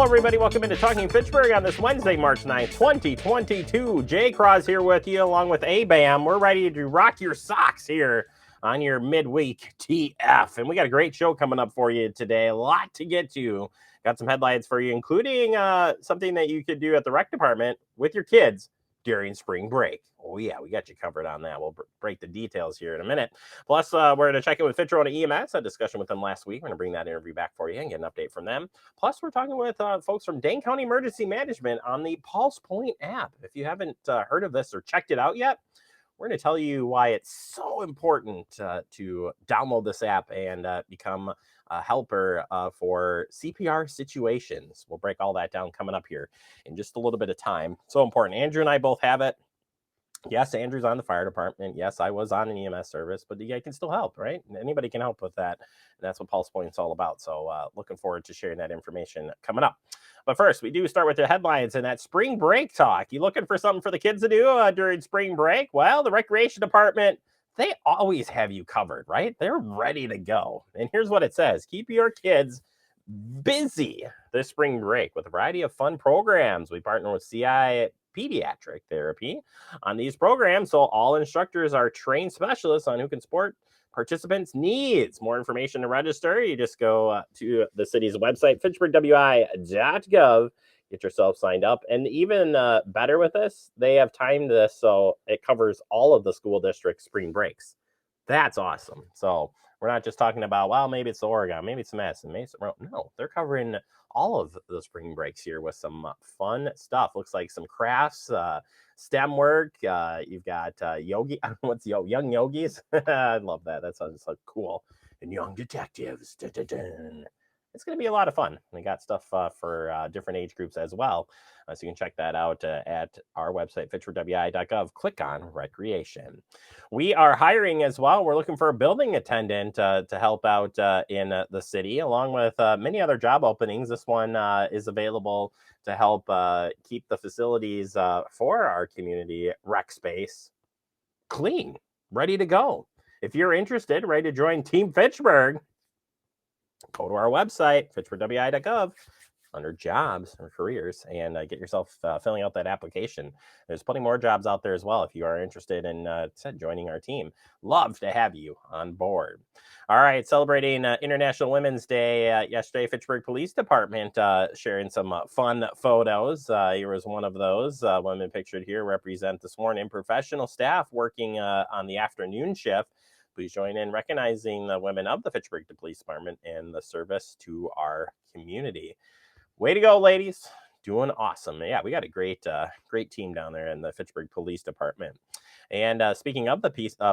Hello, everybody. Welcome into Talking Fitchburg on this Wednesday, March 9th, 2022. Jay Cros here with you, along with A-Bam. We're ready to rock your socks here on your midweek TF. And we got a great show coming up for you today. A lot to get to. Got some headlines for you, including something that you could do at the rec department with your kids during spring break. Oh, yeah, we got you covered on that. We'll break the details here in a minute. Plus, we're going to check in with Fitchburg and EMS, a discussion with them last week. We're going to bring that interview back for you and get an update from them. Plus, we're talking with folks from Dane County Emergency Management on the Pulse Point app. If you haven't heard of this or checked it out yet, we're going to tell you why it's so important to download this app and become a helper for CPR situations. We'll break all that down coming up here in just a little bit of time. So important. Andrew and I both have it. Yes, Andrew's on the fire department. Yes, I was on an EMS service, but you can still help, right? Anybody can help with that. And that's what Pulse Point's all about. So looking forward to sharing that information coming up. But first, we do start with the headlines and that spring break talk. You looking for something for the kids to do during spring break? Well, the recreation department, they always have you covered, right? They're ready to go. And here's what it says. Keep your kids busy this spring break with a variety of fun programs. We partner with CI Pediatric Therapy on these programs, so all instructors are trained specialists on who can support participants' needs. More information to register, you just go to the city's website, fitchburgwi.gov, get yourself signed up. And even better with this, they have timed this so it covers all of the school district spring breaks. That's awesome. So we're not just talking about, well, maybe it's the Oregon, maybe it's Madison, maybe it's no, they're covering all of the spring breaks here with some fun stuff. Looks like some crafts, STEM work. You've got yogi. What's young yogis? I love that. That sounds so cool. And young detectives. Dun-dun-dun. It's going to be a lot of fun. We got stuff for different age groups as well. So you can check that out at our website, fitchburgwi.gov. Click on recreation. We are hiring as well. We're looking for a building attendant to help out in the city, along with many other job openings. This one is available to help keep the facilities for our community rec space clean, ready to go. If you're interested, ready to join Team Fitchburg, go to our website, fitchburgwi.gov, under jobs or careers, and get yourself filling out that application. There's plenty more jobs out there as well if you are interested in joining our team. Love to have you on board. All right, celebrating International Women's Day yesterday, Fitchburg Police Department sharing some fun photos. Here was one of those. Women pictured here represent the sworn in professional staff working on the afternoon shift. Please join in recognizing the women of the Fitchburg Police Department and the service to our community. Way to go, ladies. Doing awesome. Yeah, we got a great team down there in the Fitchburg Police Department. And speaking of the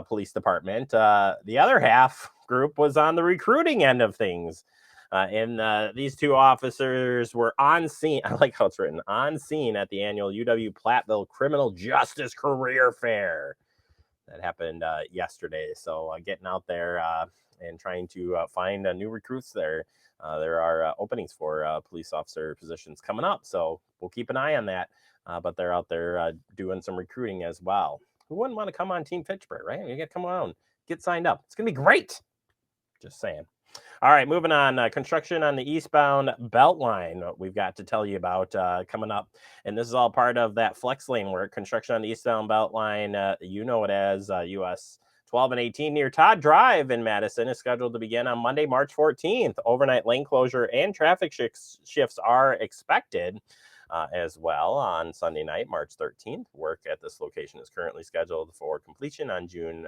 police department, the other half group was on the recruiting end of things. And these two officers were on scene. I like how it's written, on scene at the annual UW-Platteville Criminal Justice Career Fair. That happened yesterday. So getting out there and trying to find new recruits there. There are openings for police officer positions coming up. So we'll keep an eye on that. But they're out there doing some recruiting as well. Who wouldn't want to come on Team Fitchburg, right? You got to come on, get signed up. It's going to be great. Just saying. All right, moving on. Construction on the eastbound Beltline we've got to tell you about coming up. And this is all part of that flex lane work. Construction on the eastbound Beltline, you know it as US 12 and 18 near Todd Drive in Madison is scheduled to begin on Monday, March 14th. Overnight lane closure and traffic shifts are expected as well on Sunday night, March 13th. Work at this location is currently scheduled for completion on June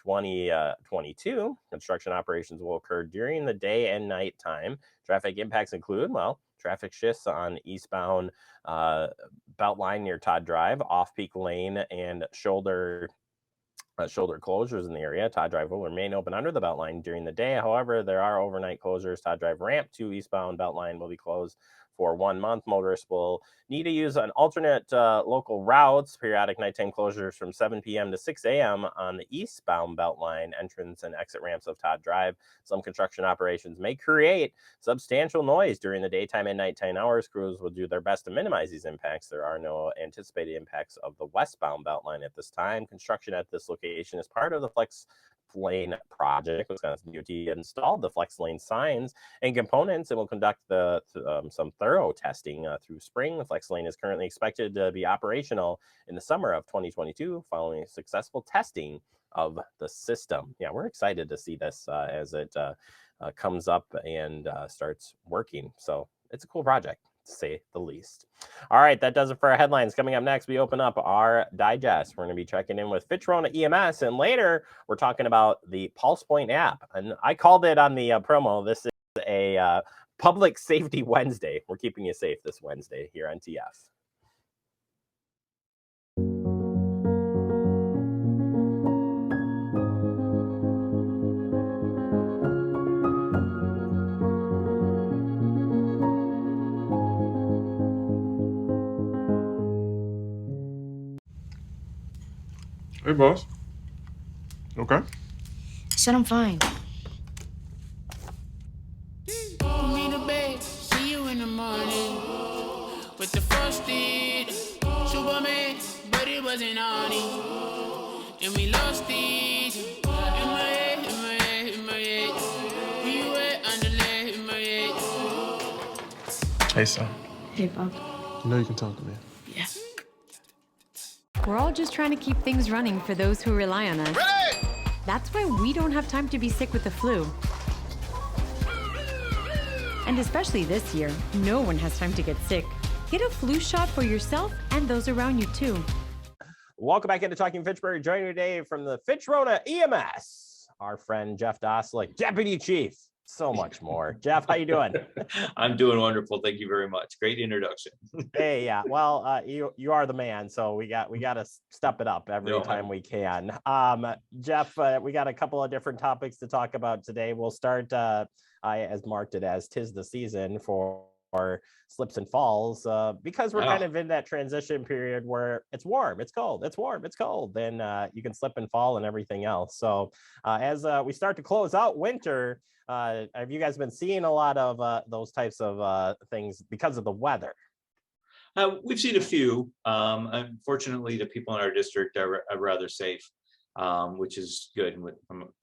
2022. Construction operations will occur during the day and night time. Traffic impacts include, traffic shifts on eastbound Beltline near Todd Drive, off-peak lane, and shoulder closures in the area. Todd Drive will remain open under the Beltline during the day. However, there are overnight closures. Todd Drive ramp to eastbound Beltline will be closed for 1 month. Motorists will need to use an alternate local routes. Periodic nighttime closures from 7 p.m. to 6 a.m. on the eastbound Beltline entrance and exit ramps of Todd Drive. Some construction operations may create substantial noise during the daytime and nighttime hours. Crews will do their best to minimize these impacts. There are no anticipated impacts of the westbound Beltline at this time. Construction at this location is part of the flex Lane project. Wisconsin DOT installed the Flex Lane signs and components and will conduct some thorough testing through spring. The Flex Lane is currently expected to be operational in the summer of 2022 following successful testing of the system. Yeah, we're excited to see this as it comes up and starts working. So it's a cool project, to say the least. All right, that does it for our headlines. Coming up next, we open up our digest. We're going to be checking in with Fitchburg EMS, and later we're talking about the Pulse Point app. And I called it on the promo. This is a Public Safety Wednesday. We're keeping you safe this Wednesday here on TF. Hey, boss. Okay. I said I'm fine. Put me to bed, see you in the morning. With the frosted Superman, but it wasn't on it. And we lost it. In my head, in my head, in my head. Where you at? Underlay in my head. Hey, son. Hey, Bob. You know you can talk to me. Yeah. We're all just trying to keep things running for those who rely on us. Ready! That's why we don't have time to be sick with the flu. And especially this year, no one has time to get sick. Get a flu shot for yourself and those around you too. Welcome back into Talking Fitchburg. Joining me today from the Fitchburg EMS, our friend Jeff Doslick, Deputy Chief. So much more. Jeff, how you doing? I'm doing wonderful. Thank you very much. Great introduction. Hey, yeah. Well, you are the man, so we got to step it up every time we can. Jeff, we got a couple of different topics to talk about today. We'll start. I as marked it as 'tis the season for slips and falls because we're kind of in that transition period where it's warm, it's cold, it's warm, it's cold. Then you can slip and fall and everything else. So as we start to close out winter. Have you guys been seeing a lot of those types of things because of the weather? We've seen a few. Unfortunately, the people in our district are rather safe, which is good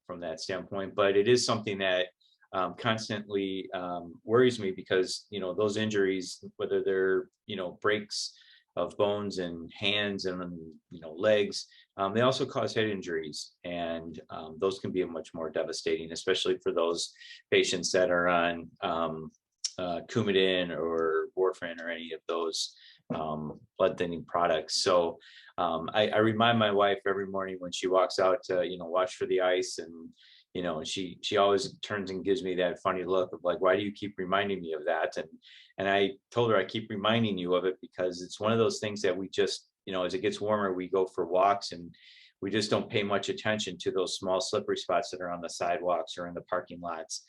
from that standpoint. But it is something that constantly worries me because, those injuries, whether they're, breaks of bones and hands and, legs, they also cause head injuries. And those can be much more devastating, especially for those patients that are on Coumadin or warfarin or any of those blood thinning products. So I remind my wife every morning when she walks out to, watch for the ice, and she always turns and gives me that funny look of like, why do you keep reminding me of that? And I told her, I keep reminding you of it because it's one of those things that we just, as it gets warmer, we go for walks and we just don't pay much attention to those small slippery spots that are on the sidewalks or in the parking lots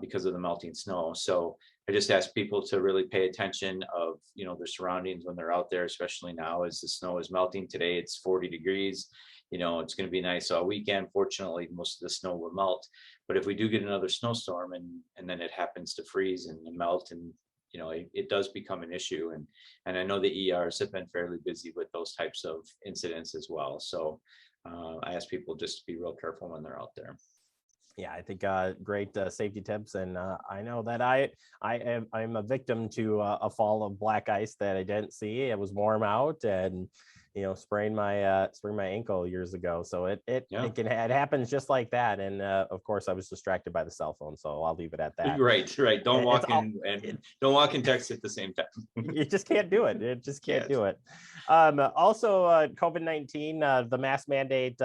because of the melting snow. So I just ask people to really pay attention of, their surroundings when they're out there, especially now as the snow is melting. Today it's 40 degrees. It's going to be nice all weekend. Fortunately, most of the snow will melt. But if we do get another snowstorm and then it happens to freeze and melt, and it does become an issue. And I know the ERs have been fairly busy with those types of incidents as well. So I ask people just to be real careful when they're out there. Yeah, I think great safety tips, and I know that I'm a victim to a fall of black ice that I didn't see. It was warm out, and sprained my ankle years ago. So it happens just like that. And of course, I was distracted by the cell phone, so I'll leave it at that. Right. Don't walk and text at the same time. You just can't do it. It just can't do it. Also, COVID-19, the mask mandate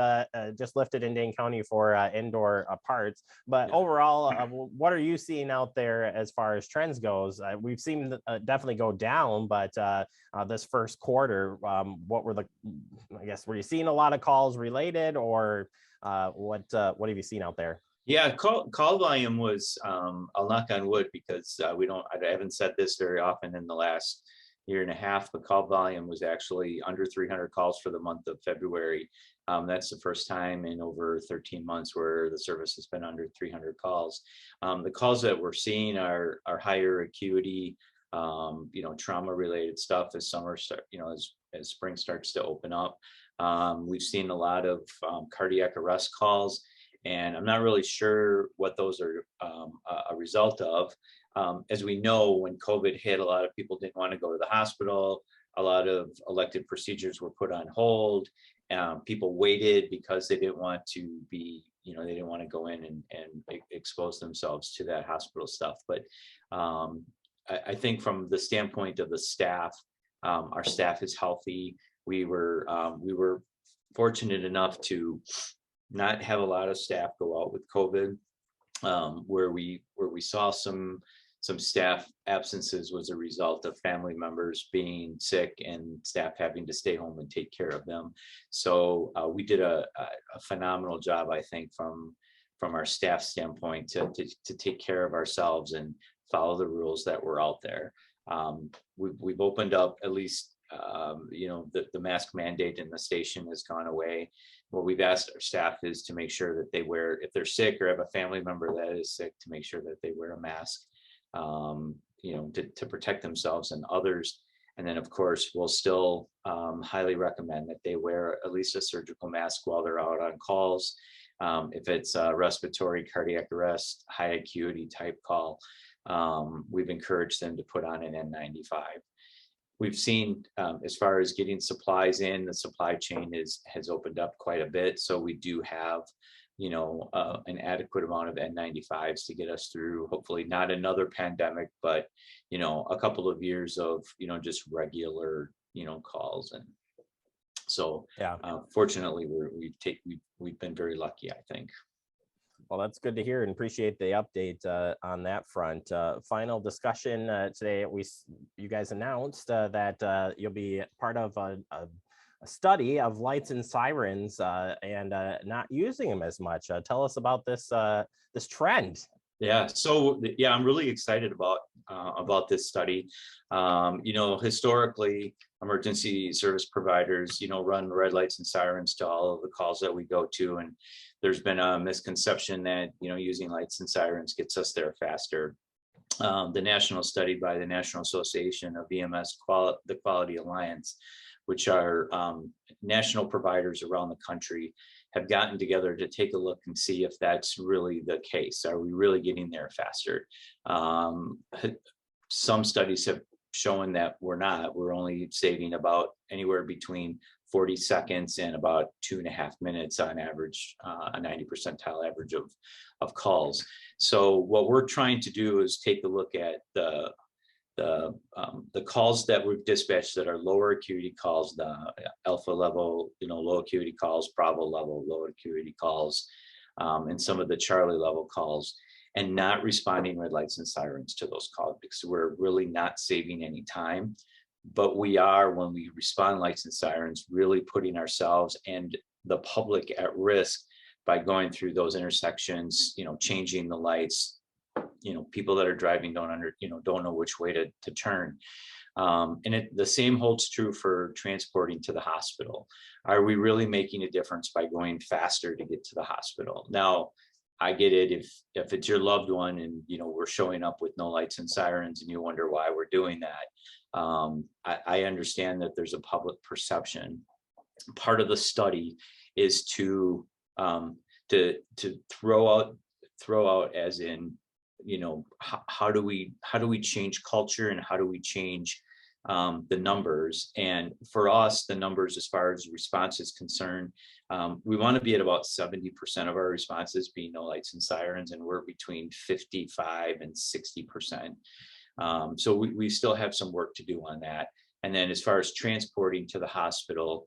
just lifted in Dane County for indoor parts. But overall, what are you seeing out there as far as trends goes? We've seen definitely go down, but this first quarter, what were were you seeing a lot of calls related, or what have you seen out there? Yeah, call volume was, I'll knock on wood because I haven't said this very often in the last year and a half, but call volume was actually under 300 calls for the month of February. That's the first time in over 13 months where the service has been under 300 calls. The calls that we're seeing are higher acuity, trauma related stuff as summer start, as spring starts to open up. We've seen a lot of cardiac arrest calls. And I'm not really sure what those are a result of. As we know, when COVID hit, a lot of people didn't want to go to the hospital. A lot of elective procedures were put on hold. People waited because they didn't want to be, they didn't want to go in and expose themselves to that hospital stuff. But I think from the standpoint of the staff, our staff is healthy. We were fortunate enough to not have a lot of staff go out with COVID. Where we saw some staff absences was a result of family members being sick and staff having to stay home and take care of them. So we did a phenomenal job, I think, from our staff standpoint to take care of ourselves and follow the rules that were out there. We've opened up at least, the mask mandate in the station has gone away. What we've asked our staff is to make sure that they wear, if they're sick or have a family member that is sick, to make sure that they wear a mask, to protect themselves and others. And then, of course, we'll still highly recommend that they wear at least a surgical mask while they're out on calls. If it's a respiratory, cardiac arrest, high acuity type call, we've encouraged them to put on an N95. We've seen, as far as getting supplies in, the supply chain has opened up quite a bit. So we do have, an adequate amount of N95s to get us through, hopefully not another pandemic, but, a couple of years of, just regular, calls. And so, Yeah. Fortunately, we've been very lucky, I think. Well, that's good to hear and appreciate the update on that front. Final discussion today. You guys announced that you'll be part of a study of lights and sirens and not using them as much. Tell us about this trend. Yeah, so I'm really excited about this study. Historically, emergency service providers, run red lights and sirens to all of the calls that we go to, and there's been a misconception that using lights and sirens gets us there faster. The national study by the National Association of EMS the Quality Alliance, which are national providers around the country, have gotten together to take a look and see if that's really the case. Are we really getting there faster? Some studies have shown that we're not. We're only saving about anywhere between 40 seconds and about 2.5 minutes on average, a 90 percentile average of calls. So what we're trying to do is take a look at the calls that we've dispatched that are lower acuity calls, the alpha level, low acuity calls, Bravo level, low acuity calls, and some of the Charlie level calls, and not responding red lights and sirens to those calls because we're really not saving any time. But we are, when we respond lights and sirens, really putting ourselves and the public at risk by going through those intersections, changing the lights. People that are driving don't know which way to turn. And the same holds true for transporting to the hospital. Are we really making a difference by going faster to get to the hospital? Now, I get it if it's your loved one and we're showing up with no lights and sirens and you wonder why we're doing that. I understand that there's a public perception. Part of the study is to throw out as in, how do we change culture and how do we change the numbers? And for us, the numbers as far as response is concerned, we want to be at about 70% of our responses being no lights and sirens, and we're between 55 and 60%. So we still have some work to do on that. And then as far as transporting to the hospital,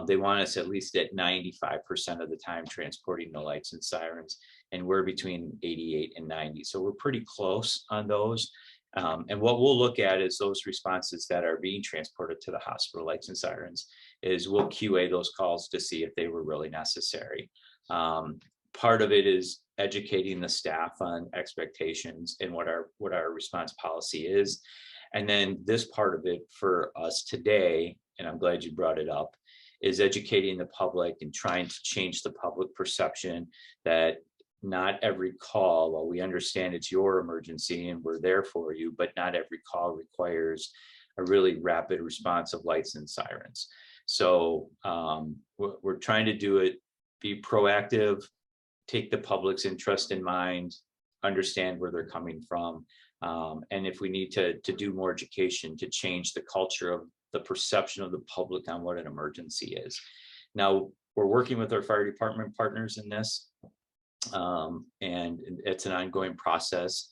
they want us at least at 95% of the time transporting no lights and sirens, and we're between 88 and 90. So we're pretty close on those. And what we'll look at is those responses that are being transported to the hospital, lights and sirens, is we'll QA those calls to see if they were really necessary. Part of it is educating the staff on expectations and what our response policy is. And then this part of it for us today, and I'm glad you brought it up, is educating the public and trying to change the public perception that not every call, while we understand it's your emergency and we're there for you, but not every call requires a really rapid response of lights and sirens. So we're trying to do it, be proactive, take the public's interest in mind, understand where they're coming from. And if we need to do more education to change the culture of the perception of the public on what an emergency is. Now, we're working with our fire department partners in this, and it's an ongoing process.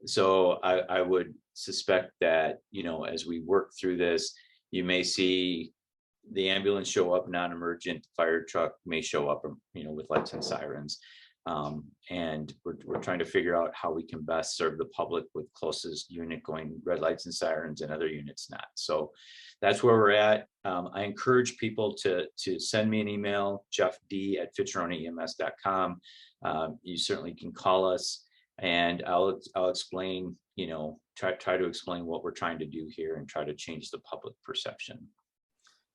So I would suspect that, as we work through this, you may see the ambulance show up, non-emergent fire truck may show up, with lights and sirens. And we're trying to figure out how we can best serve the public with closest unit going red lights and sirens and other units not. So that's where we're at. I encourage people to send me an email, jeffd@fitchronems.com. You certainly can call us, and I'll explain, try to explain what we're trying to do here and try to change the public perception.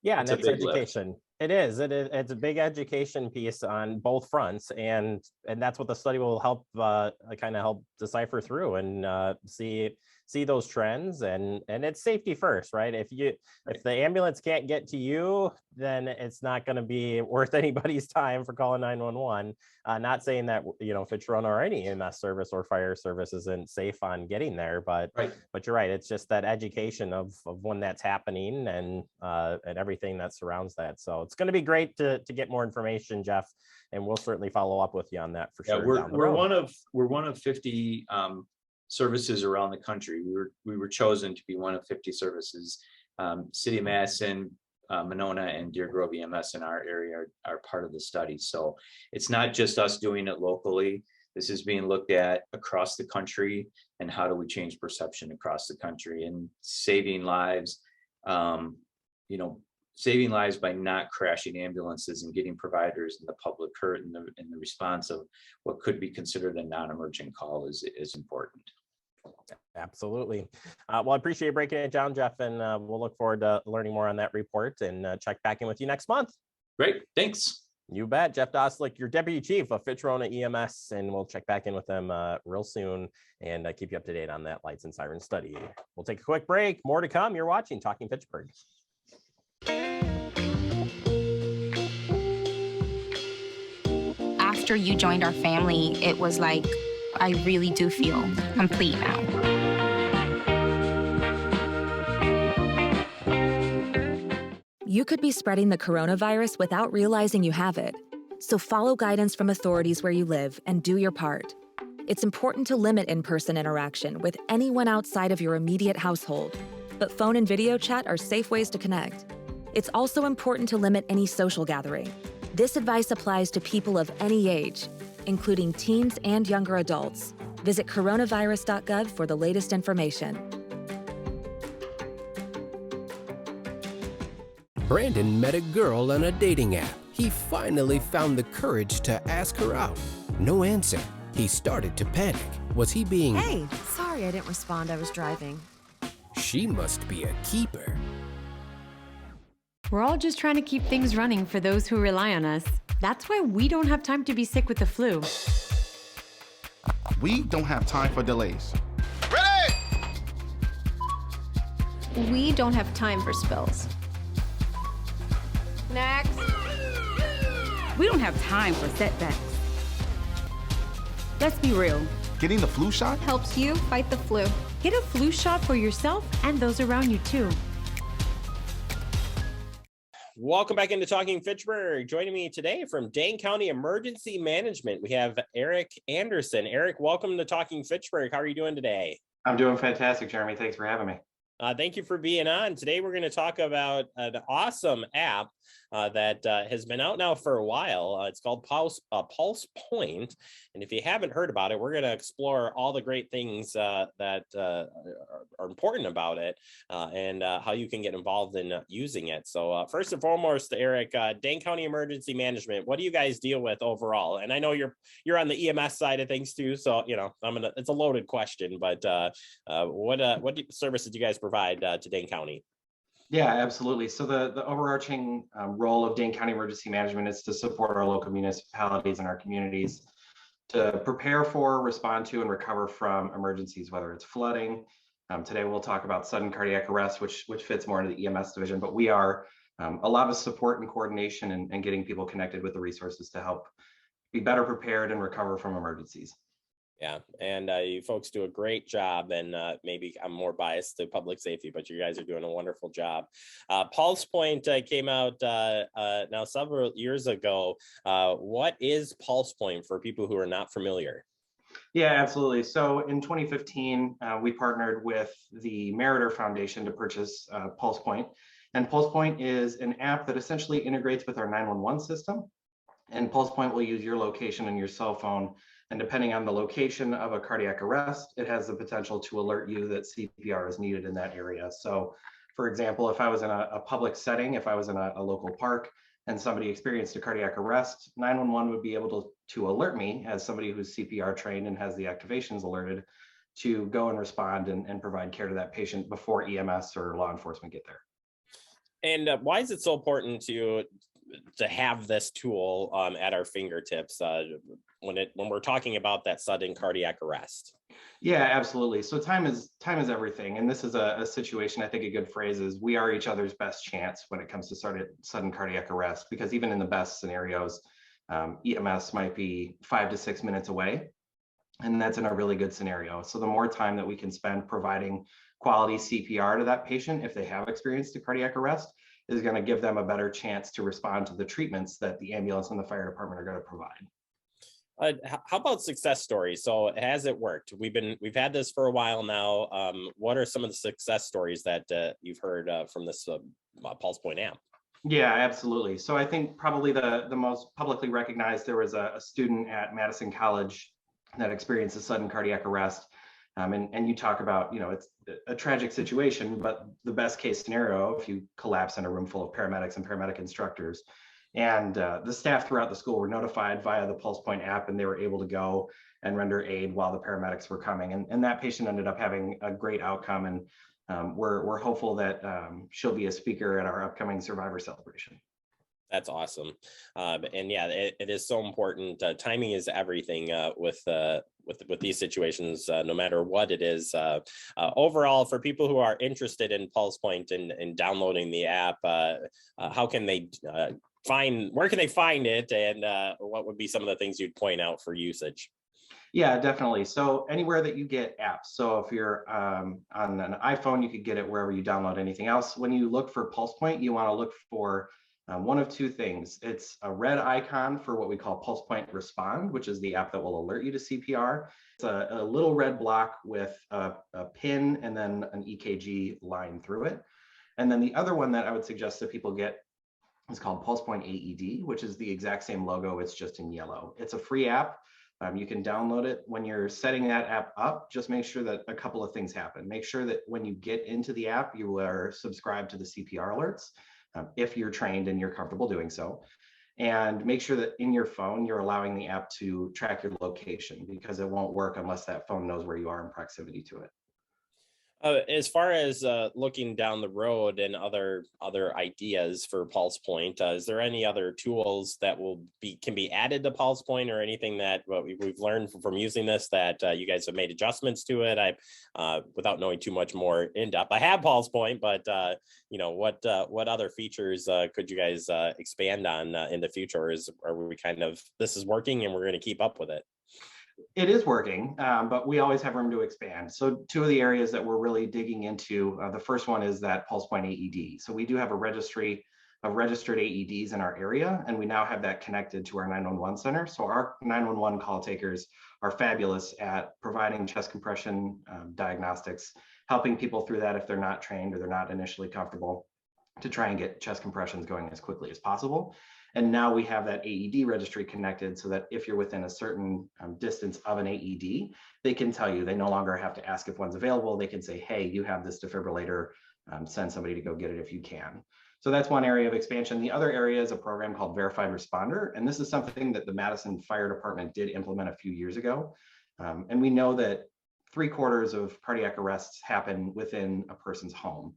Yeah, It's and a it's big lift. education. It is. It's a big education piece on both fronts, and that's what the study will help kind of help decipher through and see those trends. And it's safety first, right? If the ambulance can't get to you, then it's not going to be worth anybody's time for calling 911. Not saying that Fitchburg or any EMS service or fire service isn't safe on getting there, but you're right. It's just that education of when that's happening and everything that surrounds that. So it's going to be great to get more information, Jeff, and we'll certainly follow up with you on that for sure. We're one of 50 services around the country. We were chosen to be one of 50 services. City of Madison, Monona, and Deer Grove EMS in our area are part of the study. So it's not just us doing it locally. This is being looked at across the country, and how do we change perception across the country and saving lives. Saving lives by not crashing ambulances and getting providers and the public hurt in the response of what could be considered a non-emergent call is important. Absolutely. Well, I appreciate breaking it down, Jeff, and we'll look forward to learning more on that report and check back in with you next month. Great. Thanks. You bet. Jeff Doslick, your Deputy Chief of Fitchburg EMS, and we'll check back in with them real soon and keep you up to date on that lights and sirens study. We'll take a quick break. More to come. You're watching Talking Fitchburg. After you joined our family, it was like, I really do feel complete now. You could be spreading the coronavirus without realizing you have it. So follow guidance from authorities where you live and do your part. It's important to limit in-person interaction with anyone outside of your immediate household, but phone and video chat are safe ways to connect. It's also important to limit any social gathering. This advice applies to people of any age, including teens and younger adults. Visit coronavirus.gov for the latest information. Brandon met a girl on a dating app. He finally found the courage to ask her out. No answer. He started to panic. Was he being... Hey, sorry I didn't respond. I was driving. She must be a keeper. We're all just trying to keep things running for those who rely on us. That's why we don't have time to be sick with the flu. We don't have time for delays. We don't have time for spills. Next. We don't have time for setbacks. Let's be real. Getting the flu shot helps you fight the flu. Get a flu shot for yourself and those around you too. Welcome back into Talking Fitchburg. Joining me today from Dane County Emergency Management, we have Eric Anderson. Eric, welcome to Talking Fitchburg. How are you doing today? I'm doing fantastic, Jeremy. Thanks for having me. Thank you for being on. Today, we're going to talk about an awesome app that has been out now for a while. It's called Pulse Point. And if you haven't heard about it, we're going to explore all the great things that are important about it and how you can get involved in using it. So first and foremost, Eric, Dane County Emergency Management, what do you guys deal with overall? And I know you're on the EMS side of things too. So, it's a loaded question, but what services do you guys provide to Dane County? Yeah, absolutely. So the overarching role of Dane County Emergency Management is to support our local municipalities and our communities to prepare for, respond to, and recover from emergencies, whether it's flooding. Today we'll talk about sudden cardiac arrest, which fits more into the EMS division, but we are a lot of support and coordination and getting people connected with the resources to help be better prepared and recover from emergencies. Yeah, and you folks do a great job, and maybe I'm more biased to public safety, but you guys are doing a wonderful job. Pulse Point came out now several years ago. What is Pulse Point for people who are not familiar? Yeah, absolutely. So in 2015, we partnered with the Meritor Foundation to purchase Pulse Point. And Pulse Point is an app that essentially integrates with our 911 system. And Pulse Point will use your location and your cell phone. And depending on the location of a cardiac arrest, it has the potential to alert you that CPR is needed in that area. So for example, if I was in a public setting, if I was in a local park and somebody experienced a cardiac arrest, 911 would be able to alert me as somebody who's CPR trained and has the activations alerted to go and respond and provide care to that patient before EMS or law enforcement get there. And why is it so important to have this tool at our fingertips when we're talking about that sudden cardiac arrest? Yeah, absolutely. So time is everything. And this is a situation, I think a good phrase is we are each other's best chance when it comes to sudden cardiac arrest, because even in the best scenarios, EMS might be 5 to 6 minutes away. And that's in a really good scenario. So the more time that we can spend providing quality CPR to that patient, if they have experienced a cardiac arrest, is going to give them a better chance to respond to the treatments that the ambulance and the fire department are going to provide. How about success stories? So has it worked? We've had this for a while now. What are some of the success stories that you've heard from this Pulse Point app? Yeah, absolutely. So I think probably the most publicly recognized, there was a student at Madison College that experienced a sudden cardiac arrest. And you talk about, it's a tragic situation, but the best case scenario, if you collapse in a room full of paramedics and paramedic instructors, and the staff throughout the school were notified via the Pulse Point app, and they were able to go and render aid while the paramedics were coming. And that patient ended up having a great outcome. And we're hopeful that she'll be a speaker at our upcoming survivor celebration. That's awesome. And yeah, it is so important. Timing is everything with these situations, no matter what it is. Overall, for people who are interested in Pulse Point and downloading the app, how can they where can they find it? And what would be some of the things you'd point out for usage? Yeah, definitely. So anywhere that you get apps. So if you're on an iPhone, you could get it wherever you download anything else. When you look for Pulse Point, you want to look for one of two things. It's a red icon for what we call Pulse Point Respond, which is the app that will alert you to CPR. It's a little red block with a pin and then an EKG line through it. And then the other one that I would suggest that people get is called Pulse Point AED, which is the exact same logo. It's just in yellow. It's a free app. You can download it. When you're setting that app up, just make sure that a couple of things happen. Make sure that when you get into the app, you are subscribed to the CPR alerts. If you're trained and you're comfortable doing so. And make sure that in your phone, you're allowing the app to track your location, because it won't work unless that phone knows where you are in proximity to it. As far as looking down the road and other ideas for Pulse Point, is there any other tools that can be added to Pulse Point, or anything that we've learned from using this that you guys have made adjustments to it? Without knowing too much more in depth, I have Pulse Point, but what other features could you guys expand on in the future? Or are we kind of, this is working and we're going to keep up with it? It is working, but we always have room to expand. So two of the areas that we're really digging into, the first one is that Pulse Point AED. So we do have a registry of registered AEDs in our area, and we now have that connected to our 911 center. So our 911 call takers are fabulous at providing chest compression diagnostics, helping people through that if they're not trained or they're not initially comfortable, to try and get chest compressions going as quickly as possible. And now we have that AED registry connected so that if you're within a certain distance of an AED, they can tell you. They no longer have to ask if one's available. They can say, hey, you have this defibrillator, send somebody to go get it if you can. So that's one area of expansion. The other area is a program called Verified Responder. And this is something that the Madison Fire Department did implement a few years ago. And we know that 3/4 of cardiac arrests happen within a person's home.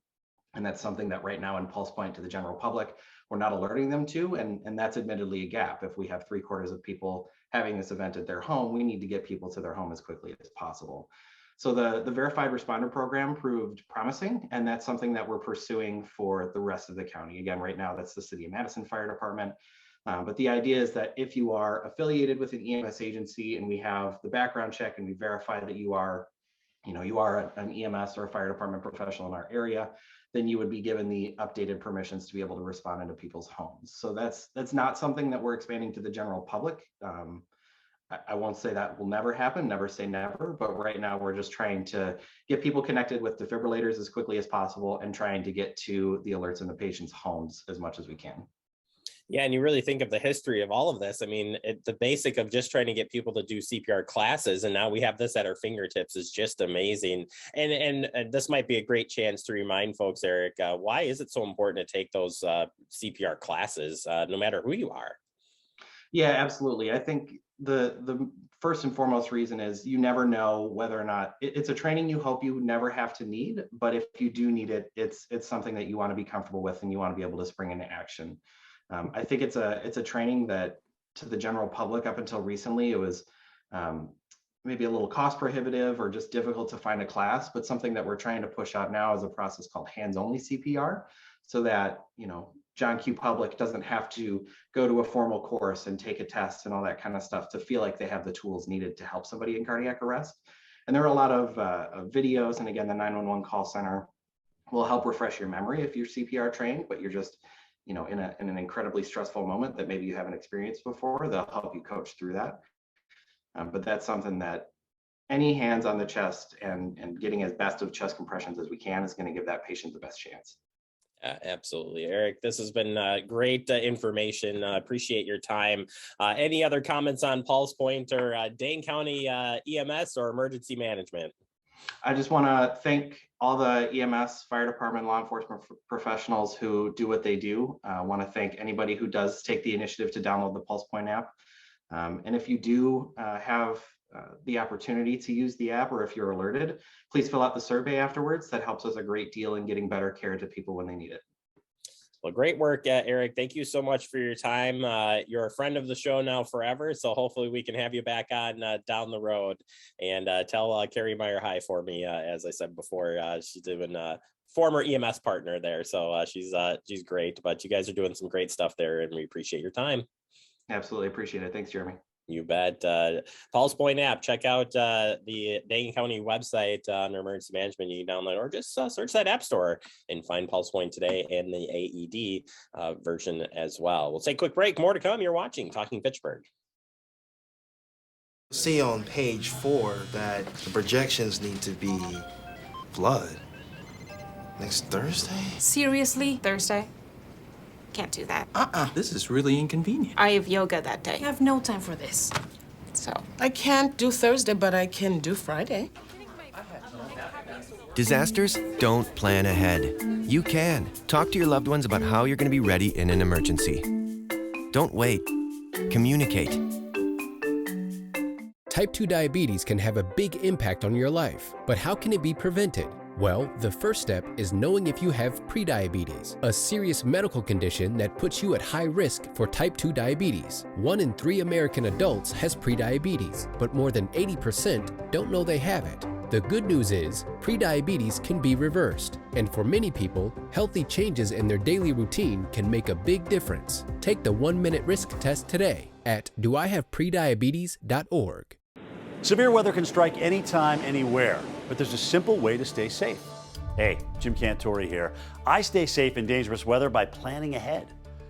And that's something that right now in Pulse Point to the general public, we're not alerting them to. And that's admittedly a gap. If we have 3/4 of people having this event at their home, we need to get people to their home as quickly as possible. So the Verified Responder program proved promising, and that's something that we're pursuing for the rest of the county. Again, right now, that's the City of Madison Fire Department. But the idea is that if you are affiliated with an EMS agency and we have the background check and we verify that you are an EMS or a fire department professional in our area, then you would be given the updated permissions to be able to respond into people's homes. So that's not something that we're expanding to the general public. I won't say that will never happen, never say never, but right now we're just trying to get people connected with defibrillators as quickly as possible and trying to get to the alerts in the patient's homes as much as we can. Yeah, and you really think of the history of all of this. I mean, the basic of just trying to get people to do CPR classes, and now we have this at our fingertips is just amazing. And this might be a great chance to remind folks, Eric, why is it so important to take those CPR classes, no matter who you are? Yeah, absolutely. I think the first and foremost reason is you never know whether or not it's a training you hope you never have to need, but if you do need it, it's something that you want to be comfortable with and you want to be able to spring into action. I think it's a training that to the general public up until recently, it was maybe a little cost prohibitive or just difficult to find a class, but something that we're trying to push out now is a process called hands-only CPR, so that, John Q. Public doesn't have to go to a formal course and take a test and all that kind of stuff to feel like they have the tools needed to help somebody in cardiac arrest. And there are a lot of videos, and again, the 911 call center will help refresh your memory if you're CPR trained, but you're just in an incredibly stressful moment that maybe you haven't experienced before. They'll help you coach through that. But that's something that any hands on the chest and getting as best of chest compressions as we can is going to give that patient the best chance. Absolutely, Eric. This has been great information. Appreciate your time. Any other comments on Pulse Point or Dane County EMS or emergency management? I just want to thank all the EMS, fire department, law enforcement professionals who do what they do. I want to thank anybody who does take the initiative to download the Pulse Point app. And if you do have the opportunity to use the app, or if you're alerted, please fill out the survey afterwards. That helps us a great deal in getting better care to people when they need it. Well, great work, Eric. Thank you so much for your time. You're a friend of the show now forever, so hopefully we can have you back on down the road. And tell Carrie Meyer hi for me. As I said before, she's even former EMS partner there, so she's great. But you guys are doing some great stuff there, and we appreciate your time. Absolutely appreciate it. Thanks, Jeremy. You bet. Pulse Point app. Check out the Dane County website under emergency management. You can download or just search that app store and find Pulse Point today and the AED version as well. We'll take a quick break. More to come. You're watching Talking Fitchburg. See on page 4 that the projections need to be blood next Thursday. Seriously? Thursday? Can't do that. This is really inconvenient. I have yoga that day. I have no time for this. So I can't do Thursday, but I can do Friday. Disasters don't plan ahead. You can. Talk to your loved ones about how you're going to be ready in an emergency. Don't wait. Communicate. Type 2 diabetes can have a big impact on your life, but how can it be prevented? Well, the first step is knowing if you have prediabetes, a serious medical condition that puts you at high risk for type 2 diabetes. 1 in 3 American adults has prediabetes, but more than 80% don't know they have it. The good news is, prediabetes can be reversed, and for many people, healthy changes in their daily routine can make a big difference. Take the 1-minute risk test today at doihaveprediabetes.org. Severe weather can strike anytime, anywhere, but there's a simple way to stay safe. Hey, Jim Cantori here. I stay safe in dangerous weather by planning ahead.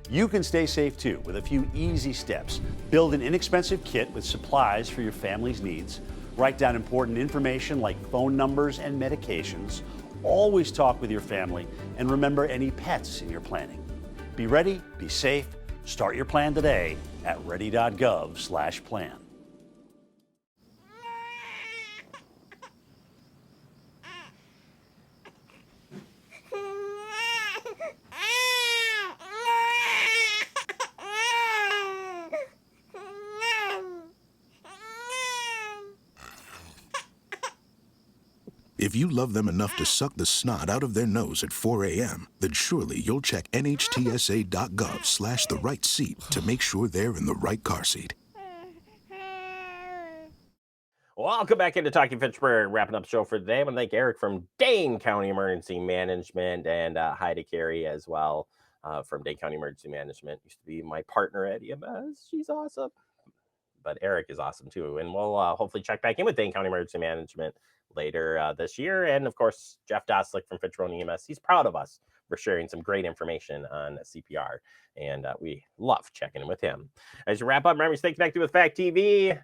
You can stay safe too with a few easy steps. Build an inexpensive kit with supplies for your family's needs. Write down important information like phone numbers and medications. Always talk with your family and remember any pets in your planning. Be ready, be safe. Start your plan today at ready.gov/plan. If you love them enough to suck the snot out of their nose at 4 a.m., then surely you'll check nhtsa.gov/the right seat to make sure they're in the right car seat. Welcome back into Talking Fitchburg, wrapping up the show for today. I want to thank Eric from Dane County Emergency Management, and hi to Carrie as well. from Dane County Emergency Management. Used to be my partner at EMS. She's awesome. But Eric is awesome too. And we'll hopefully check back in with Dane County Emergency Management later this year. And of course, Jeff Doslick from Fitchburg EMS. He's proud of us for sharing some great information on CPR. And we love checking in with him. As you wrap up, remember, stay connected with Fact TV.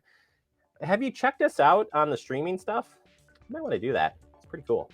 Have you checked us out on the streaming stuff? You might want to do that. It's pretty cool.